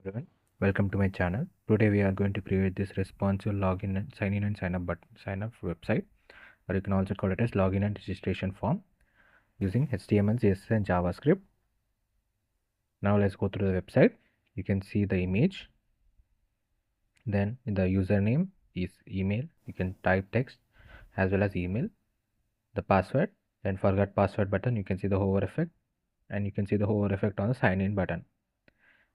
Everyone, welcome to my channel. Today we are going to create this responsive login and sign in and sign up website, or you can also call it as login and registration form using HTML, CSS and JavaScript. Now let's go through the website. You can see the image. Then the username is email. You can type text as well as email. The password, then forgot password button. You can see the hover effect, and you can see the hover effect on the sign in button.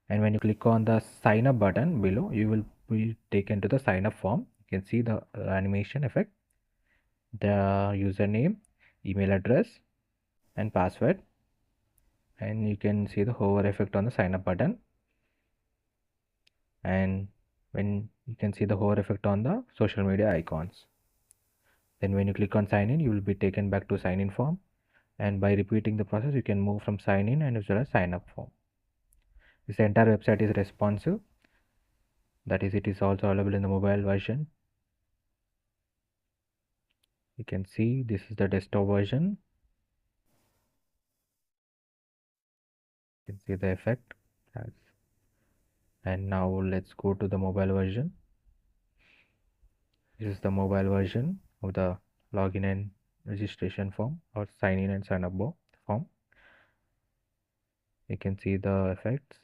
And when you click on the sign up button below, you will be taken to the sign up form. You can see the animation effect, the username, email address and password, and you can see the hover effect on the sign up button. And when you can see the hover effect on the social media icons. Then when you click on sign in, you will be taken back to sign in form, and by repeating the process you can move from sign in and as well as sign up form. This entire website is responsive, that is, it is also available in the mobile version. You can see this is the desktop version. You can see the effect. And now let's go to the mobile version. This is the mobile version of the login and registration form, or sign in and sign up form. You can see the effects.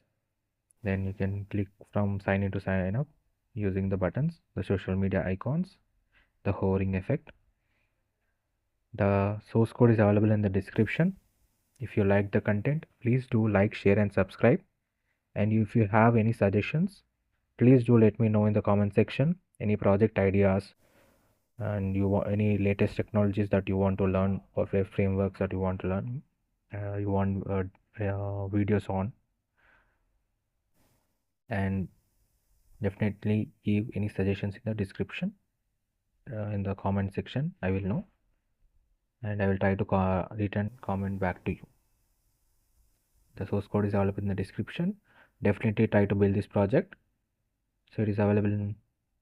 Then you can click from sign in to sign up using the buttons, the social media icons, the hovering effect. The source code is available in the description. If you like the content, please do like, share and subscribe. And if you have any suggestions, please do let me know in the comment section. Any project ideas, and you want any latest technologies that you want to learn, or frameworks that you want to learn, you want videos on, and definitely give any suggestions in the description, in the comment section. I will know, and I will try to return comment back to you. The source code is available in the description. Definitely try to build this project. So it is available in,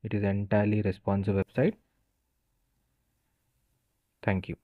it is entirely responsive website. Thank you.